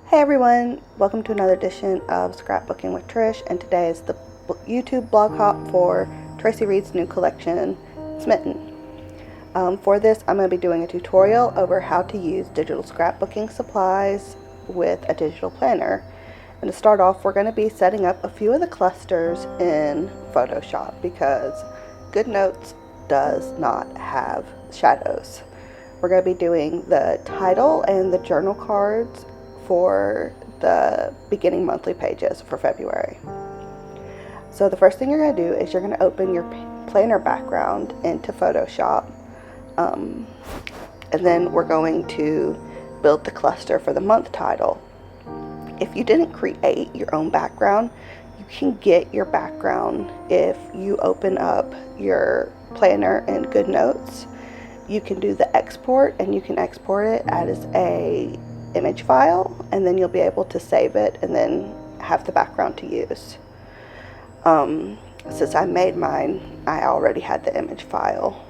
Hey everyone, welcome to another edition of Scrapbooking with Trish, and today is the YouTube blog hop for Traci Reed's new collection, Smitten. For this, I'm going to be doing a tutorial over how to use digital scrapbooking supplies with a digital planner. And to start off, we're going to be setting up a few of the clusters in Photoshop because GoodNotes does not have shadows. We're going to be doing the title and the journal cards for the beginning monthly pages for February. So the first thing you're going to do is you're going to open your planner background into Photoshop, and then we're going to build the cluster for the month title. If you didn't create your own background, you can get your background if you open up your planner in GoodNotes. You can do the export, and you can export it as a image file, and then you'll be able to save it and then have the background to use. Since I made mine, I already had the image file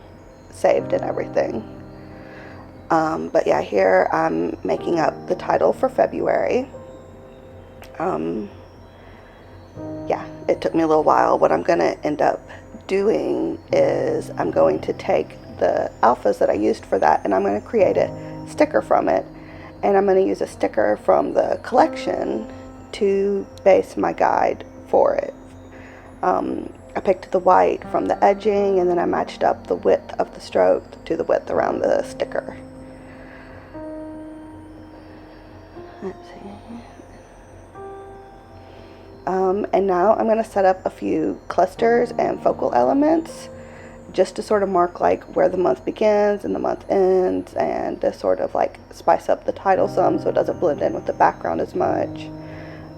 saved and everything. But yeah, here I'm making up the title for February. Yeah, it took me a little while. What I'm going to end up doing is I'm going to take the alphas that I used for that, and I'm going to create a sticker from it. And I'm going to use a sticker from the collection to base my guide for it. I picked the white from the edging, and then I matched up the width of the stroke to the width around the sticker. Let's see. And now I'm going to set up a few clusters and focal elements just to sort of mark like where the month begins and the month ends, and to sort of like spice up the title some so it doesn't blend in with the background as much.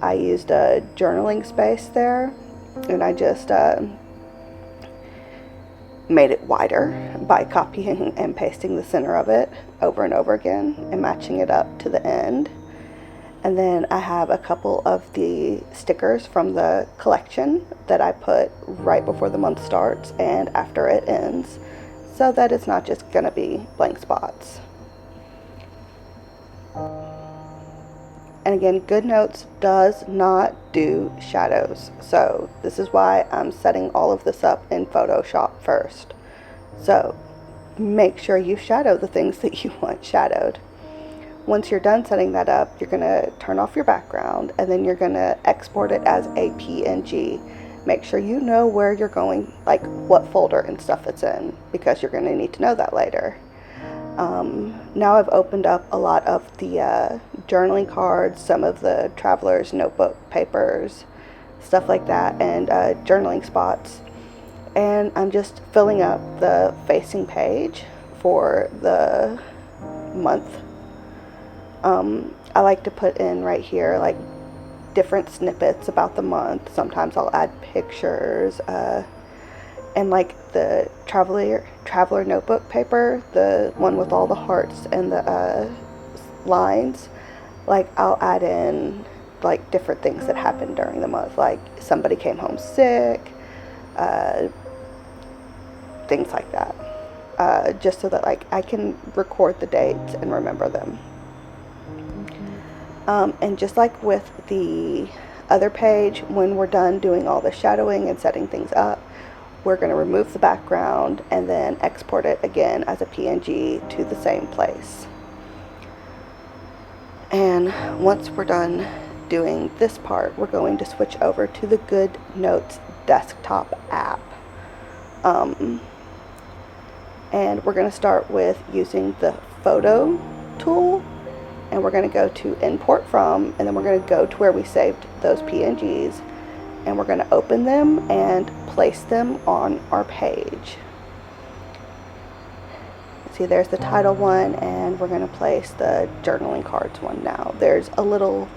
I used a journaling space there, and I just made it wider by copying and pasting the center of it over and over again and matching it up to the end. And then I have a couple of the stickers from the collection that I put right before the month starts and after it ends, so that it's not just going to be blank spots. And again, GoodNotes does not do shadows, so this is why I'm setting all of this up in Photoshop first. So make sure you shadow the things that you want shadowed. Once you're done setting that up, you're going to turn off your background, and then you're going to export it as a PNG. Make sure you know where you're going, like what folder and stuff it's in, because you're going to need to know that later. Now I've opened up a lot of the journaling cards, some of the traveler's notebook papers, stuff like that, and journaling spots. And I'm just filling up the facing page for the month. I like to put in right here like different snippets about the month. Sometimes I'll add pictures, and like the traveler notebook paper, the one with all the hearts and the lines, like I'll add in like different things that happened during the month, like somebody came home sick, things like that, just so that like I can record the dates and remember them. And just like with the other page, when we're done doing all the shadowing and setting things up, we're going to remove the background and then export it again as a PNG to the same place. And once we're done doing this part, we're going to switch over to the GoodNotes desktop app. And we're going to start with using the photo tool. And we're going to go to import from, and then we're going to go to where we saved those PNGs, and we're going to open them and place them on our page. See, there's the title one, and we're going to place the journaling cards one now. There's a little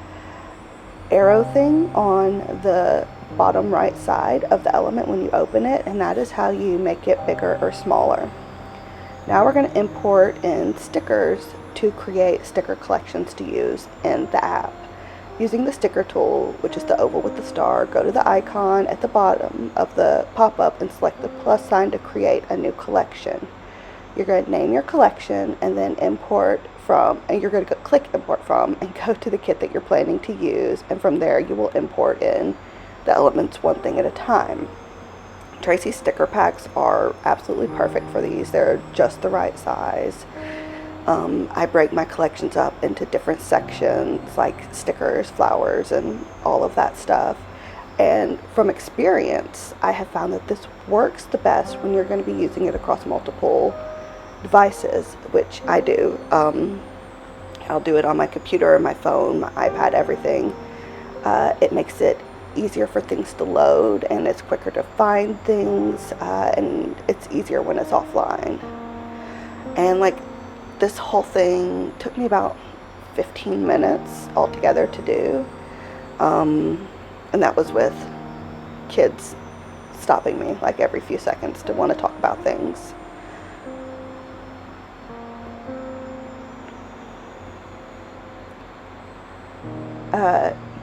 arrow thing on the bottom right side of the element when you open it, and that is how you make it bigger or smaller. Now we're going to import in stickers to create sticker collections to use in the app. Using the sticker tool, which is the oval with the star, go to the icon at the bottom of the pop-up and select the plus sign to create a new collection. You're going to name your collection and then import from, and you're going to click import from and go to the kit that you're planning to use, and from there you will import in the elements one thing at a time. Traci sticker packs are absolutely perfect for these. They're just the right size. I break my collections up into different sections, like stickers, flowers, and all of that stuff. And from experience, I have found that this works the best when you're going to be using it across multiple devices, which I do. I'll do it on my computer, my phone, my iPad, everything. It makes it easier for things to load, and it's quicker to find things, and it's easier when it's offline. And like, this whole thing took me about 15 minutes altogether to do, and that was with kids stopping me like every few seconds to want to talk about things.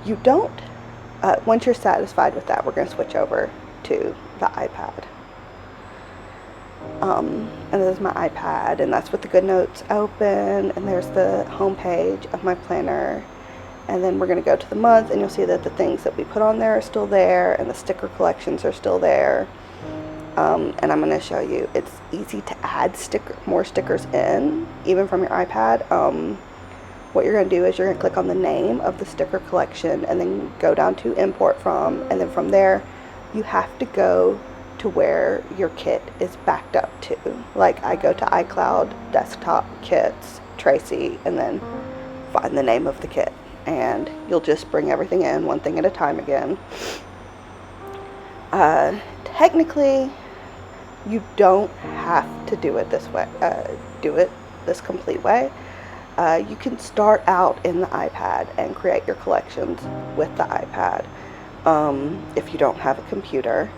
You don't, once you're satisfied with that, we're going to switch over to the iPad. And this is my iPad, and that's with the GoodNotes open, and there's the home page of my planner. And then we're going to go to the month, and you'll see that the things that we put on there are still there, and the sticker collections are still there. And I'm going to show you, it's easy to add more stickers in, even from your iPad. What you're going to do is you're going to click on the name of the sticker collection, and then go down to import from, and then from there you have to go to where your kit is backed up to. Like, I go to iCloud, desktop, kits, Traci, and then find the name of the kit, and you'll just bring everything in one thing at a time again. Technically, you don't have to do it this way, this complete way. You can start out in the iPad and create your collections with the iPad. If you don't have a computer,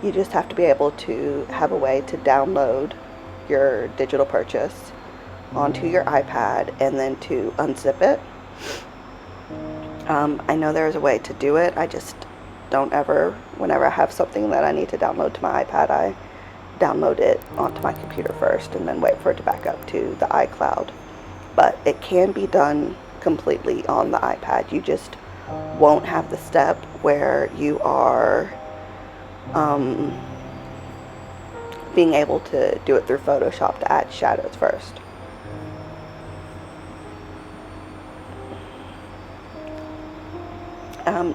you just have to be able to have a way to download your digital purchase onto your iPad and then to unzip it. I know there's a way to do it. I just don't ever, whenever I have something that I need to download to my iPad, I download it onto my computer first and then wait for it to back up to the iCloud. But it can be done completely on the iPad. You just won't have the step where you are being able to do it through Photoshop to add shadows first.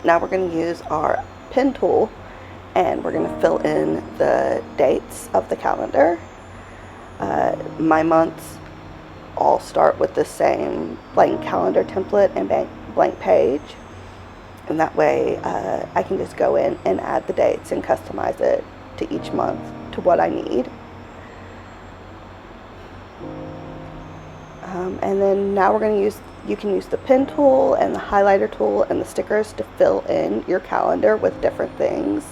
Now we're going to use our pen tool, and we're going to fill in the dates of the calendar. My months all start with the same blank calendar template and blank page, and that way I can just go in and add the dates and customize it to each month to what I need. And then now we're going to you can use the pen tool and the highlighter tool and the stickers to fill in your calendar with different things.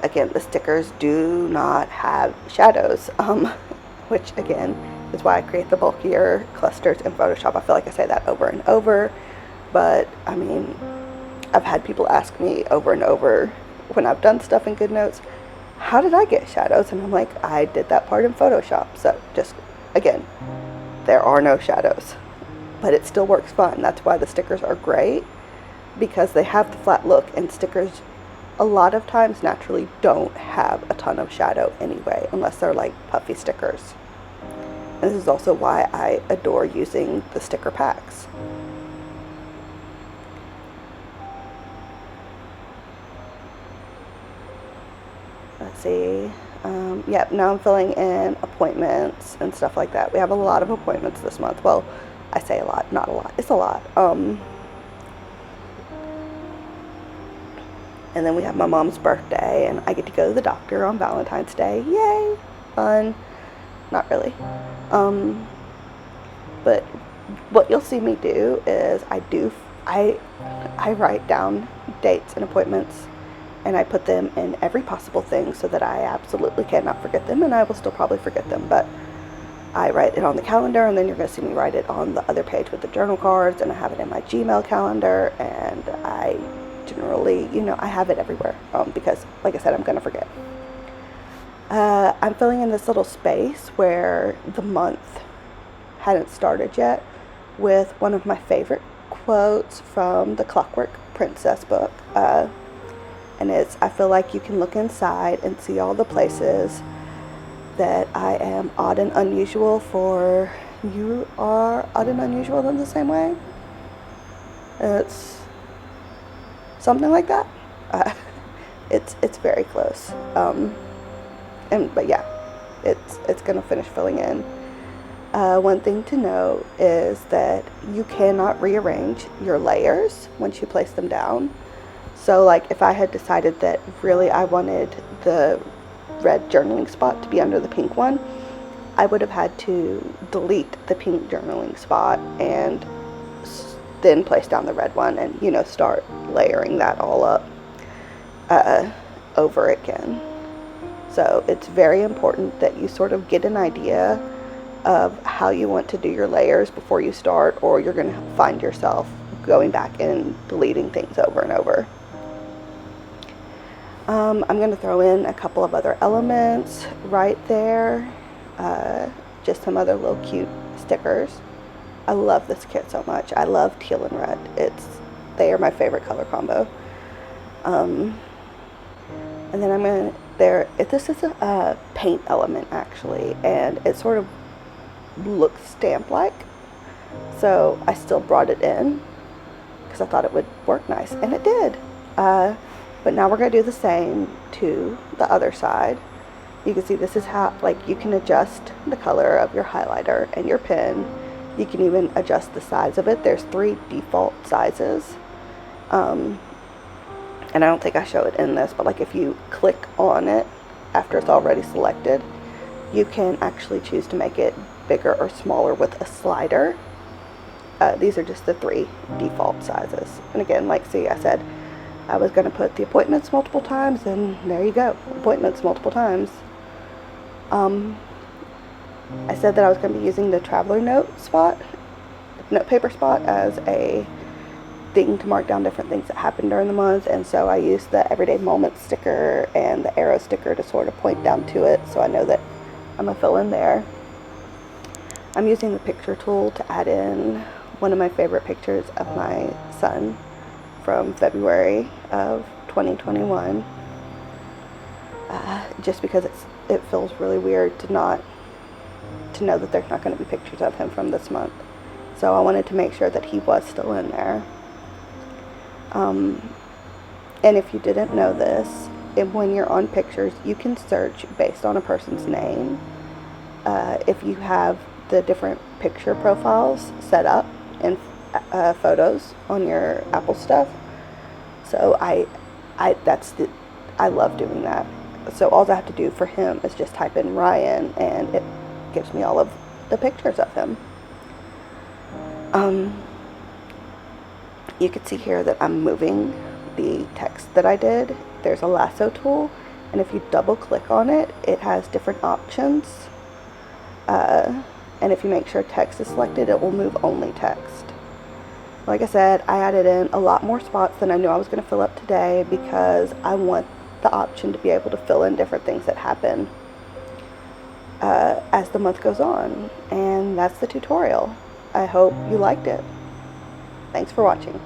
Again, the stickers do not have shadows, which again is why I create the bulkier clusters in Photoshop. I feel like I say that over and over, but I mean, I've had people ask me over and over when I've done stuff in GoodNotes, how did I get shadows? And I'm like, I did that part in Photoshop. So just, again, there are no shadows, but it still works fine. That's why the stickers are great, because they have the flat look, and stickers a lot of times naturally don't have a ton of shadow anyway, unless they're like puffy stickers. And this is also why I adore using the sticker packs. Let's see. Yep, now I'm filling in appointments and stuff like that. We have a lot of appointments this month. Well, I say a lot, not a lot. It's a lot. And then we have my mom's birthday, and I get to go to the doctor on Valentine's Day. Yay! Fun. Not really. But what you'll see me do is I write down dates and appointments, and I put them in every possible thing so that I absolutely cannot forget them, and I will still probably forget them, but I write it on the calendar, and then you're going to see me write it on the other page with the journal cards, and I have it in my Gmail calendar, and I generally, I have it everywhere, because, like I said, I'm going to forget. I'm filling in this little space where the month hadn't started yet with one of my favorite quotes from the Clockwork Princess book. And it's, I feel like you can look inside and see all the places that I am odd and unusual for you are odd and unusual in the same way. It's something like that. It's very close. But yeah, it's gonna finish filling in. One thing to know is that you cannot rearrange your layers once you place them down. So like if I had decided that really I wanted the red journaling spot to be under the pink one, I would have had to delete the pink journaling spot and then place down the red one and, you know, start layering that all up over again. So it's very important that you sort of get an idea of how you want to do your layers before you start, or you're going to find yourself going back and deleting things over and over. I'm going to throw in a couple of other elements right there, just some other little cute stickers. I love this kit so much. I love teal and red. They are my favorite color combo. And then I'm going to, this is a paint element actually, and it sort of looks stamp-like, so I still brought it in because I thought it would work nice, and it did. But now we're going to do the same to the other side. You can see this is how, like, you can adjust the color of your highlighter and your pen. You can even adjust the size of it. There's 3 default sizes. And I don't think I show it in this, but like if you click on it after it's already selected, you can actually choose to make it bigger or smaller with a slider. These are just the 3 default sizes. And again, like, see, I said I was going to put the appointments multiple times, and there you go, appointments multiple times. I said that I was going to be using the traveler note paper spot as a thing to mark down different things that happened during the month, and so I used the everyday moments sticker and the arrow sticker to sort of point down to it, so I know that I'm going to fill in there. I'm using the picture tool to add in one of my favorite pictures of my son from February of 2021, just because it feels really weird to know that there's not going to be pictures of him from this month. So I wanted to make sure that he was still in there. And if you didn't know this, when you're on pictures, you can search based on a person's name. If you have the different picture profiles set up in photos on your Apple stuff. So I love doing that. So all I have to do for him is just type in Ryan, and it gives me all of the pictures of him. You can see here that I'm moving the text that I did. There's a lasso tool, and if you double click on it, it has different options. And if you make sure text is selected, it will move only text. Like I said, I added in a lot more spots than I knew I was going to fill up today, because I want the option to be able to fill in different things that happen as the month goes on. And that's the tutorial. I hope you liked it. Thanks for watching.